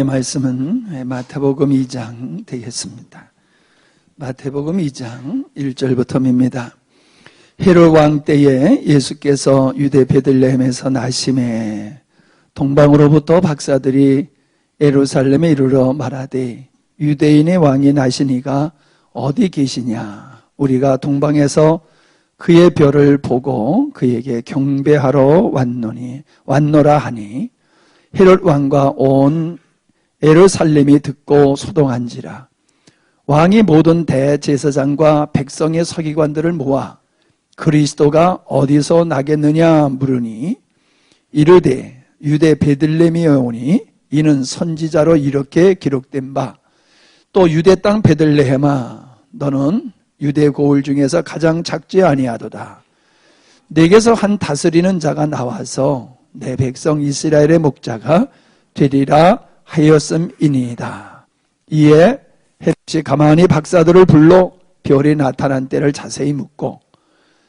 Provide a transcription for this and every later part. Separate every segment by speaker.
Speaker 1: 말씀은 마태복음 2장 되겠습니다. 마태복음 2장 1절부터입니다. 헤롯 왕 때에 예수께서 유대 베들레헴에서 나심에 동방으로부터 박사들이 예루살렘에 이르러 말하되 유대인의 왕이 나시니가 어디 계시냐? 우리가 동방에서 그의 별을 보고 그에게 경배하러 왔노라 하니 헤롯 왕과 온 예루살렘이 듣고 소동한지라. 왕이 모든 대제사장과 백성의 서기관들을 모아 그리스도가 어디서 나겠느냐 물으니 이르되 유대 베들레헴에 오니 이는 선지자로 이렇게 기록된 바 또 유대 땅 베들레헴아 너는 유대 고을 중에서 가장 작지 아니하도다. 내게서 한 다스리는 자가 나와서 내 백성 이스라엘의 목자가 되리라 하였음이니이다. 이에 헤롯이 가만히 박사들을 불러 별이 나타난 때를 자세히 묻고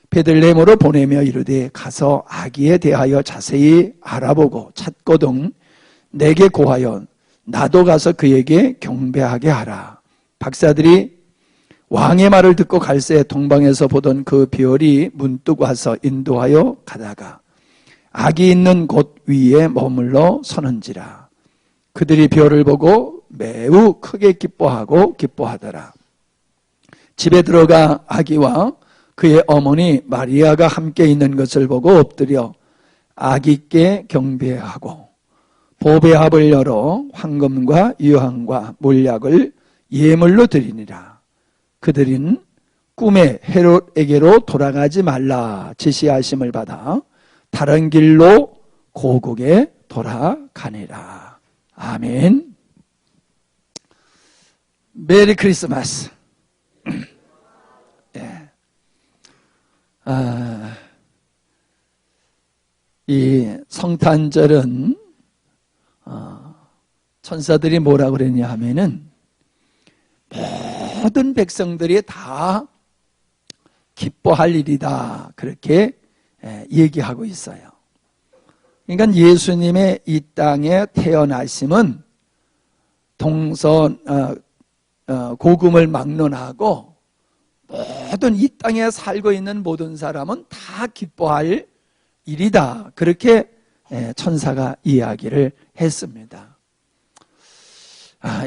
Speaker 1: 베들레헴으로 보내며 이르되 가서 아기에 대하여 자세히 알아보고 찾거든 내게 고하여 나도 가서 그에게 경배하게 하라. 박사들이 왕의 말을 듣고 갈새 동방에서 보던 그 별이 문득 와서 인도하여 가다가 아기 있는 곳 위에 머물러 서는지라. 그들이 별을 보고 매우 크게 기뻐하더라. 집에 들어가 아기와 그의 어머니 마리아가 함께 있는 것을 보고 엎드려 아기께 경배하고 보배합을 열어 황금과 유황과 몰약을 예물로 드리니라. 그들은 꿈에 헤롯에게로 돌아가지 말라 지시하심을 받아 다른 길로 고국에 돌아가니라. 아멘. 메리 크리스마스. 예. 이 성탄절은 천사들이 뭐라고 그랬냐 하면은 모든 백성들이 다 기뻐할 일이다 그렇게 얘기하고 있어요. 그러니까 예수님의 이 땅에 태어나심은 고금을 막론하고 모든 이 땅에 살고 있는 모든 사람은 다 기뻐할 일이다 그렇게 천사가 이야기를 했습니다.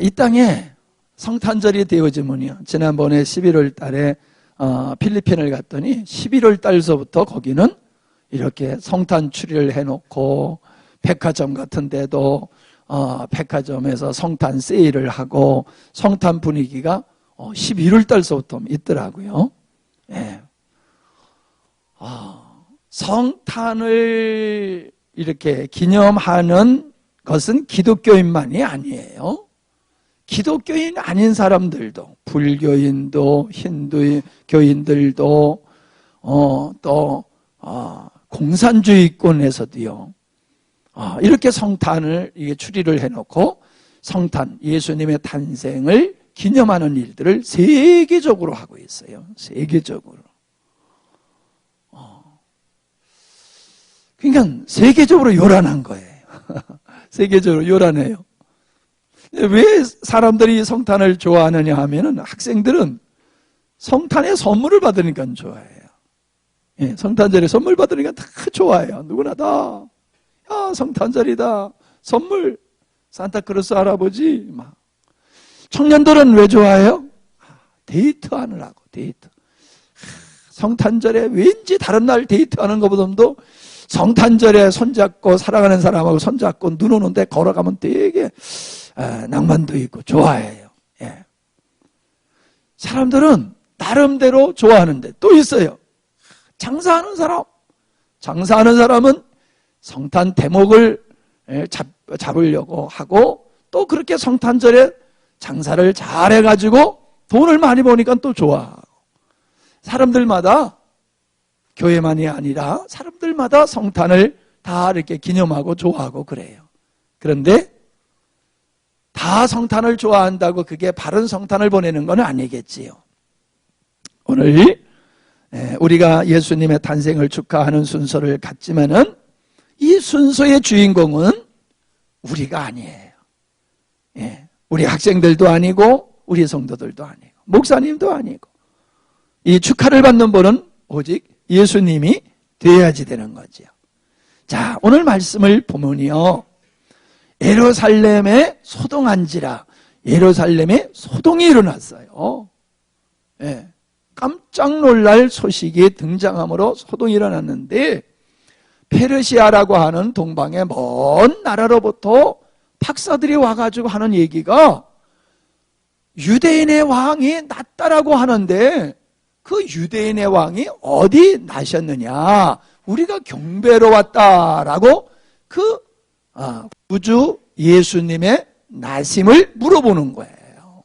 Speaker 1: 이 땅에 성탄절이 되어지면요, 지난번에 11월 달에 필리핀을 갔더니 11월 달서부터 거기는 이렇게 성탄 추리를 해놓고 백화점 같은 데도 백화점에서 성탄 세일을 하고 성탄 분위기가 11월 달서부터 있더라고요. 예. 성탄을 이렇게 기념하는 것은 기독교인만이 아니에요. 기독교인 아닌 사람들도, 불교인도, 힌두교인들도, 또 공산주의권에서도요, 이렇게 성탄을 이게 추리를 해놓고 성탄, 예수님의 탄생을 기념하는 일들을 세계적으로 하고 있어요. 세계적으로. 그러니까 세계적으로 요란한 거예요. 세계적으로 요란해요. 왜 사람들이 성탄을 좋아하느냐 하면은 학생들은 성탄에 선물을 받으니까 좋아해요. 예, 성탄절에 선물 받으니까 다 좋아해요. 누구나 다. 야, 성탄절이다. 선물. 산타크로스 할아버지. 막. 청년들은 왜 좋아해요? 데이트하느라고, 데이트. 성탄절에 왠지 다른 날 데이트하는 것보다도 성탄절에 손잡고 사랑하는 사람하고 손잡고 눈 오는데 걸어가면 되게 낭만도 있고 좋아해요. 예. 사람들은 나름대로 좋아하는데 또 있어요. 장사하는 사람. 장사하는 사람은 성탄 대목을 잡으려고 하고 또 그렇게 성탄절에 장사를 잘해가지고 돈을 많이 버니까 또 좋아. 사람들마다 교회만이 아니라 사람들마다 성탄을 다 이렇게 기념하고 좋아하고 그래요. 그런데 다 성탄을 좋아한다고 그게 바른 성탄을 보내는 건 아니겠지요. 오늘 우리가 예수님의 탄생을 축하하는 순서를 갖지만은 이 순서의 주인공은 우리가 아니에요. 우리 학생들도 아니고 우리 성도들도 아니고 목사님도 아니고 이 축하를 받는 분은 오직 예수님이 되어야지 되는 거지요. 자, 오늘 말씀을 보면요, 예루살렘에 소동한지라, 예루살렘에 소동이 일어났어요. 깜짝 놀랄 소식이 등장함으로 소동이 일어났는데, 페르시아라고 하는 동방의 먼 나라로부터 박사들이 와가지고 하는 얘기가 유대인의 왕이 났다라고 하는데, 그 유대인의 왕이 어디 나셨느냐, 우리가 경배로 왔다라고 그 구주 예수님의 나심을 물어보는 거예요.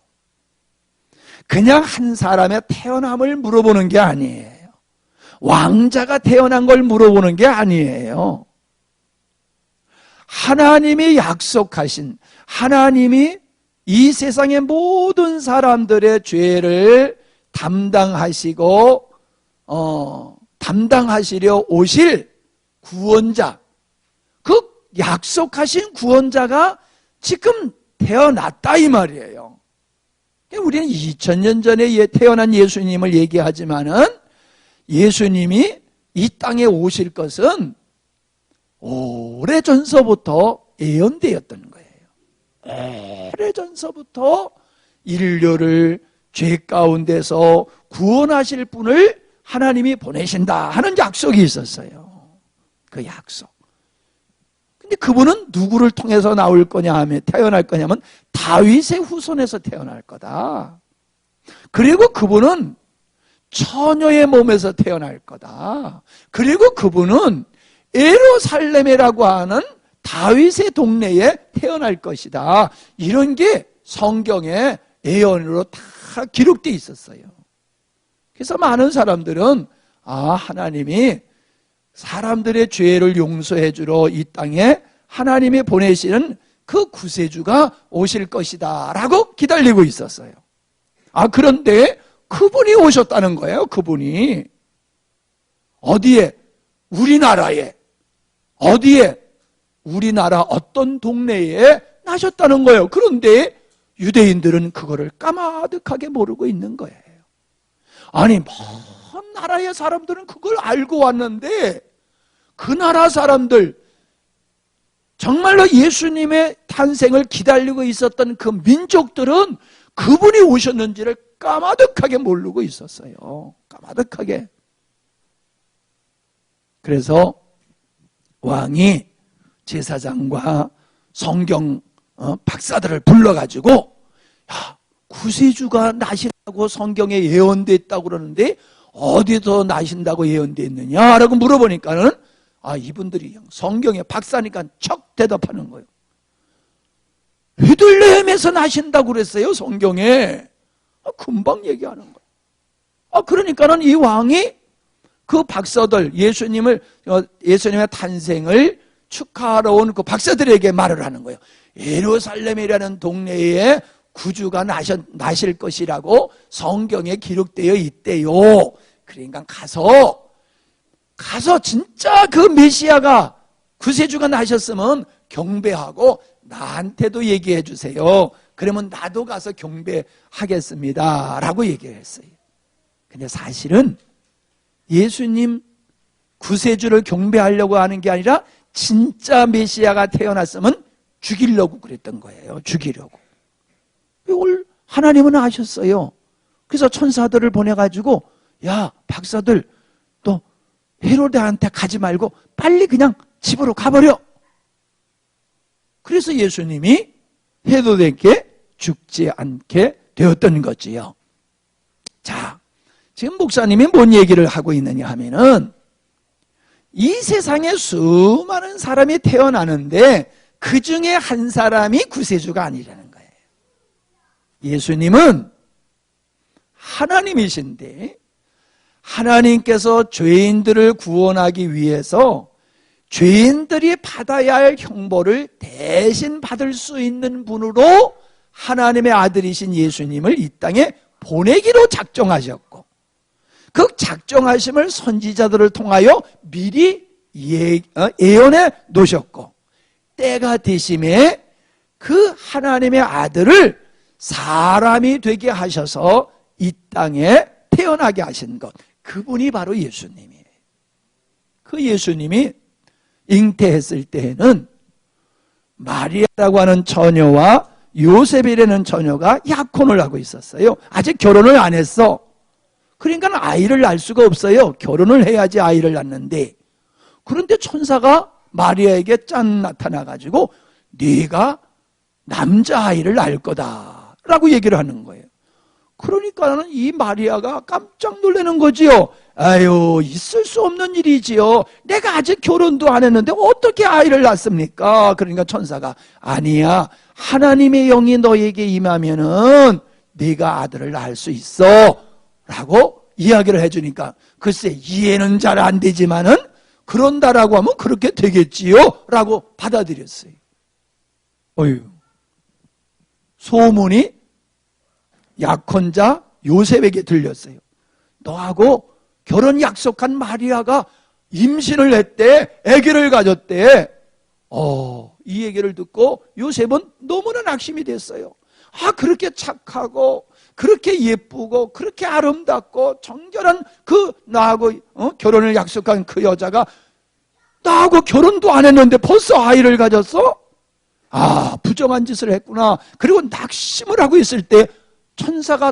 Speaker 1: 그냥 한 사람의 태어남을 물어보는 게 아니에요. 왕자가 태어난 걸 물어보는 게 아니에요. 하나님이 약속하신, 하나님이 이 세상의 모든 사람들의 죄를 담당하시고 담당하시려 오실 구원자, 그 약속하신 구원자가 지금 태어났다 이 말이에요. 우리는 2000년 전에 태어난 예수님을 얘기하지만은 예수님이 이 땅에 오실 것은 오래전서부터 예언되었던 거예요. 오래전서부터 인류를 죄 가운데서 구원하실 분을 하나님이 보내신다 하는 약속이 있었어요. 그 약속. 근데 그분은 누구를 통해서 나올 거냐 하면, 태어날 거냐면 다윗의 후손에서 태어날 거다. 그리고 그분은 처녀의 몸에서 태어날 거다. 그리고 그분은 예루살렘이라고 하는 다윗의 동네에 태어날 것이다. 이런 게 성경의 예언으로 다 기록되어 있었어요. 그래서 많은 사람들은 하나님이 사람들의 죄를 용서해 주러 이 땅에 하나님이 보내시는 그 구세주가 오실 것이다 라고 기다리고 있었어요. 그런데 그분이 오셨다는 거예요. 그분이 어디에? 우리나라에, 어디에? 우리나라 어떤 동네에 나셨다는 거예요. 그런데 유대인들은 그거를 까마득하게 모르고 있는 거예요. 아니, 먼 나라의 사람들은 그걸 알고 왔는데, 그 나라 사람들, 정말로 예수님의 탄생을 기다리고 있었던 그 민족들은 그분이 오셨는지를 까마득하게 모르고 있었어요. 까마득하게. 그래서 왕이 제사장과 성경 박사들을 불러가지고, 구세주가 나신다고 성경에 예언됐다고 그러는데 어디서 나신다고 예언됐느냐라고 물어보니까는 이분들이 성경의 박사니까 척 대답하는 거예요. 베들레헴에서 나신다고 그랬어요. 성경에. 금방 얘기하는 거예요. 그러니까는 이 왕이 그 박사들, 예수님의 탄생을 축하하러 온 그 박사들에게 말을 하는 거예요. 예루살렘이라는 동네에 구주가 나실 것이라고 성경에 기록되어 있대요. 그러니까 가서 진짜 그 메시아가, 구세주가 나셨으면 경배하고 나한테도 얘기해 주세요. 그러면 나도 가서 경배하겠습니다 라고 얘기를 했어요. 근데 사실은 예수님 구세주를 경배하려고 하는 게 아니라 진짜 메시아가 태어났으면 죽이려고 그랬던 거예요. 죽이려고. 이걸 하나님은 아셨어요. 그래서 천사들을 보내가지고, 박사들 또 헤로데한테 가지 말고 빨리 그냥 집으로 가버려. 그래서 예수님이 헤로데에게 죽지 않게 되었던 거지요. 자, 지금 목사님이 뭔 얘기를 하고 있느냐 하면은, 이 세상에 수많은 사람이 태어나는데 그 중에 한 사람이 구세주가 아니라는 거예요. 예수님은 하나님이신데, 하나님께서 죄인들을 구원하기 위해서 죄인들이 받아야 할 형벌을 대신 받을 수 있는 분으로 하나님의 아들이신 예수님을 이 땅에 보내기로 작정하셨고, 그 작정하심을 선지자들을 통하여 미리 예언해 놓으셨고, 때가 되심에 그 하나님의 아들을 사람이 되게 하셔서 이 땅에 태어나게 하신 것, 그분이 바로 예수님이에요. 그 예수님이 잉태했을 때에는 마리아라고 하는 처녀와 요셉이라는 처녀가 약혼을 하고 있었어요. 아직 결혼을 안 했어. 그러니까 아이를 낳을 수가 없어요. 결혼을 해야지 아이를 낳는데, 그런데 천사가 마리아에게 짠 나타나가지고 네가 남자아이를 낳을 거다 라고 얘기를 하는 거예요. 그러니까는 이 마리아가 깜짝 놀라는 거지요. 아유, 있을 수 없는 일이지요. 내가 아직 결혼도 안 했는데 어떻게 아이를 낳습니까? 그러니까 천사가 아니야, 하나님의 영이 너에게 임하면은 네가 아들을 낳을 수 있어 라고 이야기를 해주니까, 글쎄 이해는 잘 안 되지만은 그런다라고 하면 그렇게 되겠지요 라고 받아들였어요. 어휴, 소문이 약혼자 요셉에게 들렸어요. 너하고 결혼 약속한 마리아가 임신을 했대, 아기를 가졌대. 이 얘기를 듣고 요셉은 너무나 낙심이 됐어요. 그렇게 착하고 그렇게 예쁘고 그렇게 아름답고 정결한 나하고 결혼을 약속한 그 여자가 나하고 결혼도 안 했는데 벌써 아이를 가졌어? 부정한 짓을 했구나. 그리고 낙심을 하고 있을 때 천사가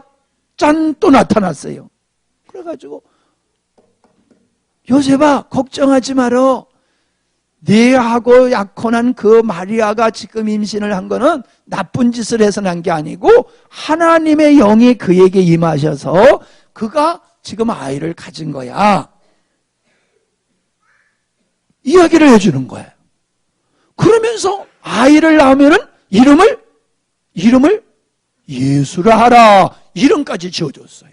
Speaker 1: 짠 또 나타났어요. 그래가지고 요셉아, 걱정하지 마라. 네하고 약혼한 그 마리아가 지금 임신을 한 거는 나쁜 짓을 해서 난 게 아니고 하나님의 영이 그에게 임하셔서 그가 지금 아이를 가진 거야. 이야기를 해주는 거예요. 그러면서 아이를 낳으면은 이름을 예수라 하라. 이름까지 지어줬어요.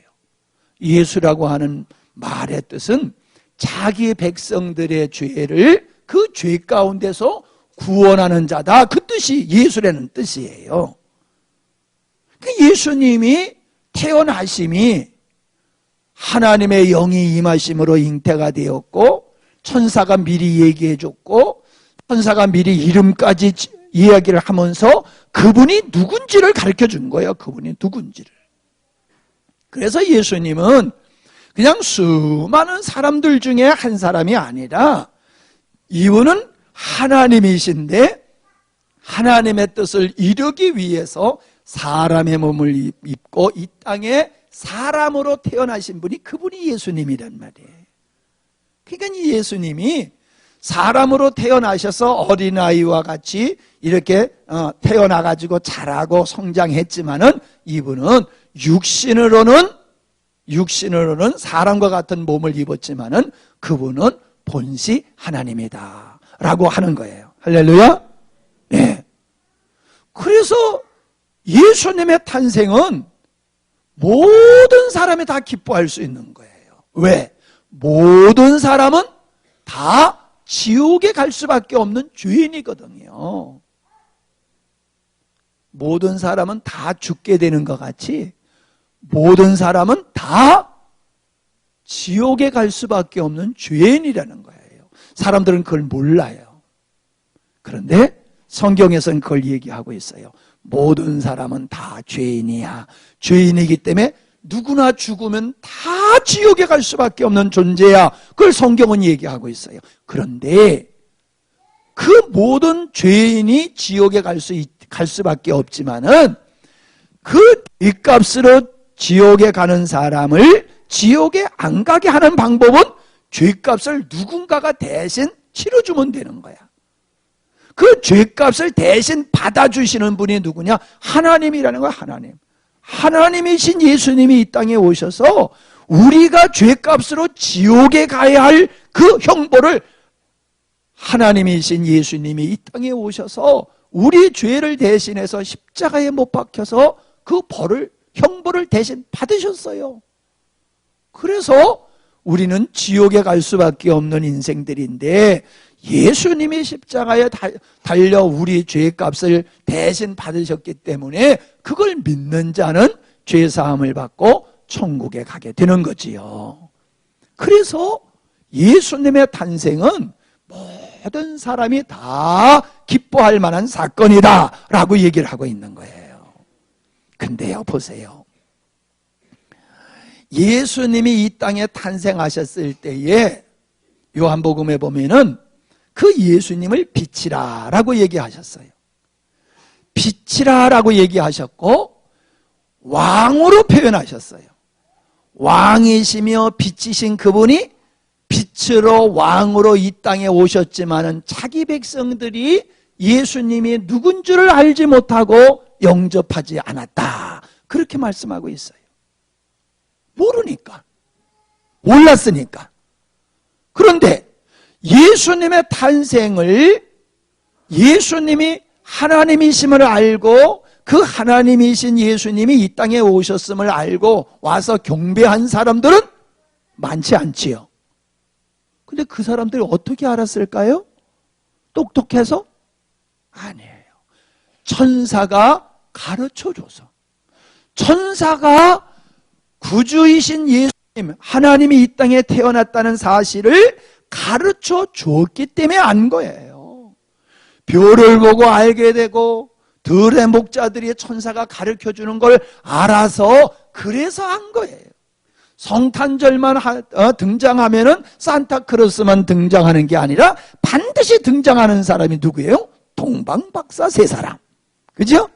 Speaker 1: 예수라고 하는 말의 뜻은 자기 백성들의 죄를 그 죄 가운데서 구원하는 자다, 그 뜻이 예수라는 뜻이에요. 예수님이 태어나심이 하나님의 영이 임하심으로 잉태가 되었고, 천사가 미리 얘기해줬고, 천사가 미리 이름까지 이야기를 하면서 그분이 누군지를 가르쳐준 거예요. 그분이 누군지를. 그래서 예수님은 그냥 수많은 사람들 중에 한 사람이 아니라 이분은 하나님이신데 하나님의 뜻을 이루기 위해서 사람의 몸을 입고 이 땅에 사람으로 태어나신 분이 그분이 예수님이란 말이에요. 그러니까 이 예수님이 사람으로 태어나셔서 어린아이와 같이 이렇게 태어나가지고 자라고 성장했지만은 이분은 육신으로는 사람과 같은 몸을 입었지만은 그분은 본시 하나님이다 라고 하는 거예요. 할렐루야. 네. 그래서 예수님의 탄생은 모든 사람이 다 기뻐할 수 있는 거예요. 왜? 모든 사람은 다 지옥에 갈 수밖에 없는 죄인이거든요. 모든 사람은 다 죽게 되는 것 같이 모든 사람은 다 지옥에 갈 수밖에 없는 죄인이라는 거예요. 사람들은 그걸 몰라요. 그런데 성경에서는 그걸 얘기하고 있어요. 모든 사람은 다 죄인이야. 죄인이기 때문에 누구나 죽으면 다 지옥에 갈 수밖에 없는 존재야. 그걸 성경은 얘기하고 있어요. 그런데 그 모든 죄인이 지옥에 갈 수밖에 없지만은 그 죄값으로 지옥에 가는 사람을 지옥에 안 가게 하는 방법은 죄값을 누군가가 대신 치러주면 되는 거야. 그 죄값을 대신 받아주시는 분이 누구냐? 하나님이라는 거야. 하나님이신 예수님이 이 땅에 오셔서 우리가 죄값으로 지옥에 가야 할 그 형벌을 하나님이신 예수님이 이 땅에 오셔서 우리 죄를 대신해서 십자가에 못 박혀서 그 형벌을 대신 받으셨어요. 그래서 우리는 지옥에 갈 수밖에 없는 인생들인데 예수님이 십자가에 달려 우리 죄값을 대신 받으셨기 때문에 그걸 믿는 자는 죄사함을 받고 천국에 가게 되는 거지요. 그래서 예수님의 탄생은 모든 사람이 다 기뻐할 만한 사건이다 라고 얘기를 하고 있는 거예요. 근데요, 보세요. 예수님이 이 땅에 탄생하셨을 때에 요한복음에 보면은 그 예수님을 빛이라 라고 얘기하셨어요. 빛이라 라고 얘기하셨고 왕으로 표현하셨어요. 왕이시며 빛이신 그분이 빛으로 왕으로 이 땅에 오셨지만은 자기 백성들이 예수님이 누군 줄을 알지 못하고 영접하지 않았다. 그렇게 말씀하고 있어요. 모르니까. 몰랐으니까. 그런데 예수님의 탄생을 예수님이 하나님이심을 알고 그 하나님이신 예수님이 이 땅에 오셨음을 알고 와서 경배한 사람들은 많지 않지요. 근데 그 사람들이 어떻게 알았을까요? 똑똑해서? 아니에요. 천사가 가르쳐줘서. 천사가 구주이신 예수님, 하나님이 이 땅에 태어났다는 사실을 가르쳐 줬기 때문에 안 거예요. 별을 보고 알게 되고 들의 목자들이 천사가 가르쳐주는 걸 알아서 그래서 한 거예요. 성탄절만 등장하면은 산타크로스만 등장하는 게 아니라 반드시 등장하는 사람이 누구예요? 동방박사 세 사람. 그죠?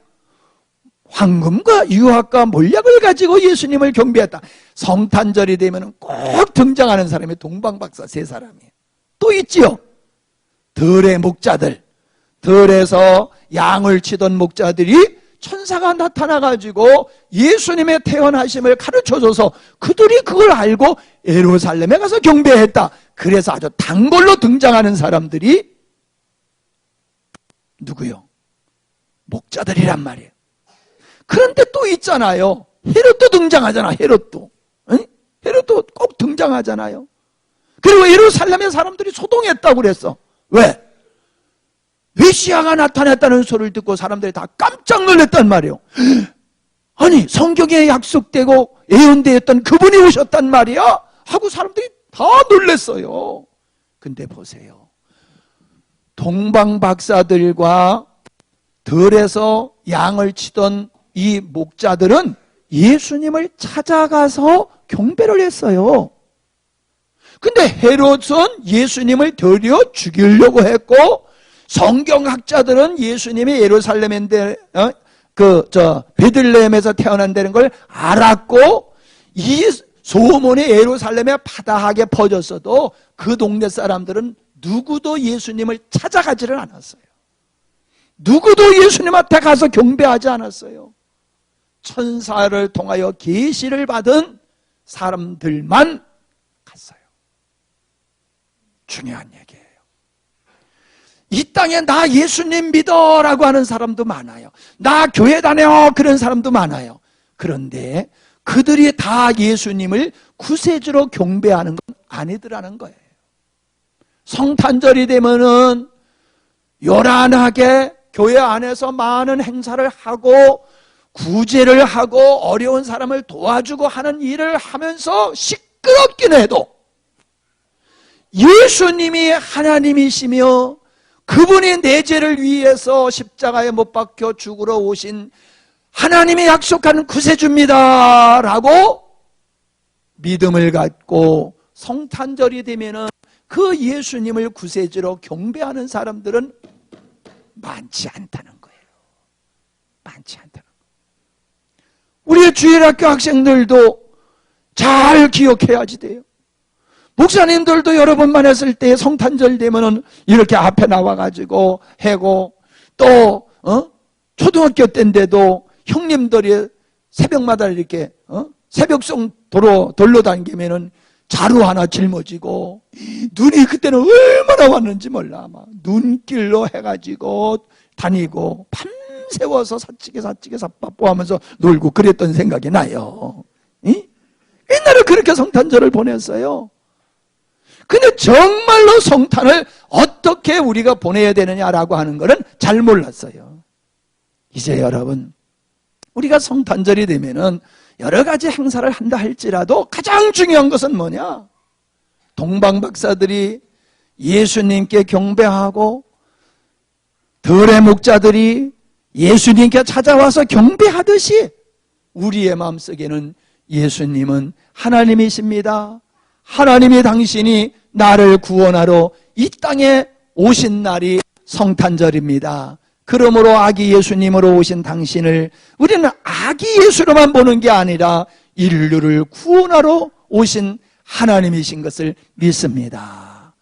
Speaker 1: 황금과 유학과 몰약을 가지고 예수님을 경배했다. 성탄절이 되면 꼭 등장하는 사람이 동방박사 세 사람이에요. 또 있지요. 들의 목자들. 들에서 양을 치던 목자들이 천사가 나타나가지고 예수님의 태어나심을 가르쳐줘서 그들이 그걸 알고 예루살렘에 가서 경배했다. 그래서 아주 단골로 등장하는 사람들이 누구요? 목자들이란 말이에요. 그런데 또 있잖아요. 헤롯도 등장하잖아. 헤롯도. 응? 헤롯도 꼭 등장하잖아요. 그리고 예루살렘의 사람들이 소동했다고 그랬어. 왜? 메시아가 나타났다는 소리를 듣고 사람들이 다 깜짝 놀랐단 말이에요. 아니 성경에 약속되고 예언되었던 그분이 오셨단 말이야? 하고 사람들이 다 놀랐어요. 근데 보세요. 동방박사들과 들에서 양을 치던 이 목자들은 예수님을 찾아가서 경배를 했어요. 근데 헤롯은 예수님을 데려 죽이려고 했고 성경학자들은 예수님이 예루살렘인데 베들레헴에서 태어난다는 걸 알았고 이 소문이 예루살렘에 파다하게 퍼졌어도 그 동네 사람들은 누구도 예수님을 찾아가지를 않았어요. 누구도 예수님한테 가서 경배하지 않았어요. 천사를 통하여 계시를 받은 사람들만 갔어요. 중요한 얘기예요. 이 땅에 나 예수님 믿어라고 하는 사람도 많아요. 나 교회 다녀 그런 사람도 많아요. 그런데 그들이 다 예수님을 구세주로 경배하는 건 아니더라는 거예요. 성탄절이 되면은 요란하게 교회 안에서 많은 행사를 하고 구제를 하고 어려운 사람을 도와주고 하는 일을 하면서 시끄럽긴 해도 예수님이 하나님이시며 그분이 내 죄를 위해서 십자가에 못 박혀 죽으러 오신 하나님이 약속한 구세주입니다 라고 믿음을 갖고 성탄절이 되면은 그 예수님을 구세주로 경배하는 사람들은 많지 않다는 거예요. 많지 않다는 거예요. 우리의 주일학교 학생들도 잘 기억해야지 돼요. 목사님들도 여러 번만 했을 때 성탄절 되면은 이렇게 앞에 나와가지고 해고 또 초등학교 때인데도 형님들이 새벽마다 이렇게 새벽송 돌로 다니면은 자루 하나 짊어지고 눈이 그때는 얼마나 왔는지 몰라. 아마 눈길로 해가지고 다니고 밤새워서 사치게 삿바뽀하면서 놀고 그랬던 생각이 나요. 옛날에 그렇게 성탄절을 보냈어요. 근데 정말로 성탄을 어떻게 우리가 보내야 되느냐라고 하는 것은 잘 몰랐어요. 이제 여러분 우리가 성탄절이 되면은 여러 가지 행사를 한다 할지라도 가장 중요한 것은 뭐냐? 동방박사들이 예수님께 경배하고 들의 목자들이 예수님께 찾아와서 경배하듯이 우리의 마음속에는 예수님은 하나님이십니다. 하나님이 당신이 나를 구원하러 이 땅에 오신 날이 성탄절입니다. 그러므로 아기 예수님으로 오신 당신을 우리는 아기 예수로만 보는 게 아니라 인류를 구원하러 오신 하나님이신 것을 믿습니다.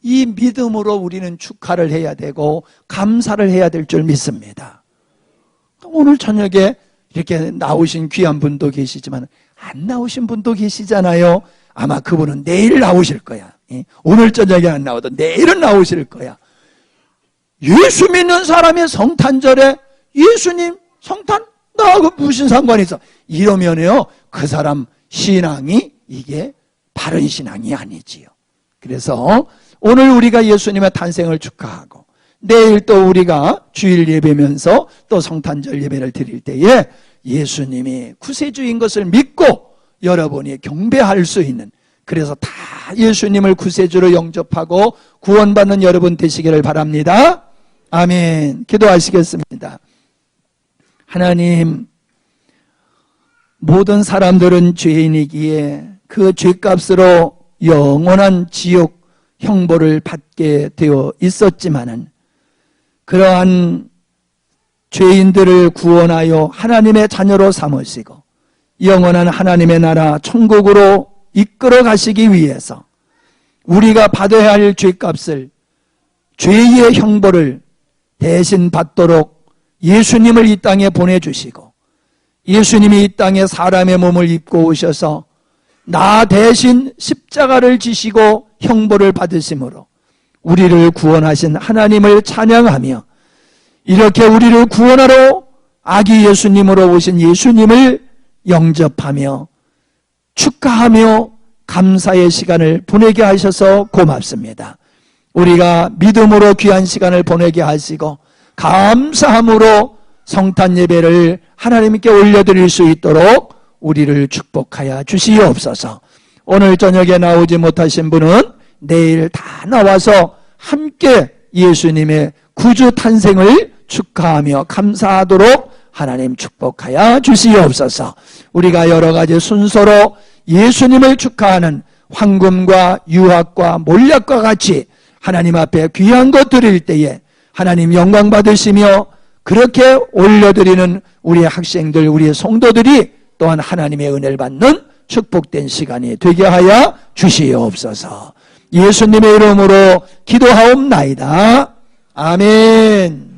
Speaker 1: 이 믿음으로 우리는 축하를 해야 되고 감사를 해야 될 줄 믿습니다. 오늘 저녁에 이렇게 나오신 귀한 분도 계시지만 안 나오신 분도 계시잖아요. 아마 그분은 내일 나오실 거야. 오늘 저녁에 안 나와도 내일은 나오실 거야. 예수 믿는 사람의 성탄절에 예수님 성탄? 나하고 무슨 상관이 있어? 이러면요 그 사람 신앙이 이게 바른 신앙이 아니지요. 그래서 오늘 우리가 예수님의 탄생을 축하하고 내일 또 우리가 주일 예배면서 또 성탄절 예배를 드릴 때에 예수님이 구세주인 것을 믿고 여러분이 경배할 수 있는, 그래서 다 예수님을 구세주로 영접하고 구원받는 여러분 되시기를 바랍니다. 아멘. 기도하시겠습니다. 하나님, 모든 사람들은 죄인이기에 그 죄값으로 영원한 지옥 형벌을 받게 되어 있었지만은 그러한 죄인들을 구원하여 하나님의 자녀로 삼으시고 영원한 하나님의 나라 천국으로 이끌어 가시기 위해서 우리가 받아야 할 죄값을, 죄의 형벌을 대신 받도록 예수님을 이 땅에 보내주시고 예수님이 이 땅에 사람의 몸을 입고 오셔서 나 대신 십자가를 지시고 형벌을 받으심으로 우리를 구원하신 하나님을 찬양하며 이렇게 우리를 구원하러 아기 예수님으로 오신 예수님을 영접하며 축하하며 감사의 시간을 보내게 하셔서 고맙습니다. 우리가 믿음으로 귀한 시간을 보내게 하시고 감사함으로 성탄 예배를 하나님께 올려드릴 수 있도록 우리를 축복하여 주시옵소서. 오늘 저녁에 나오지 못하신 분은 내일 다 나와서 함께 예수님의 구주 탄생을 축하하며 감사하도록 하나님 축복하여 주시옵소서. 우리가 여러 가지 순서로 예수님을 축하하는 황금과 유학과 몰약과 같이 하나님 앞에 귀한 것 드릴 때에 하나님 영광 받으시며 그렇게 올려드리는 우리의 학생들, 우리의 성도들이 또한 하나님의 은혜를 받는 축복된 시간이 되게 하여 주시옵소서. 예수님의 이름으로 기도하옵나이다. 아멘.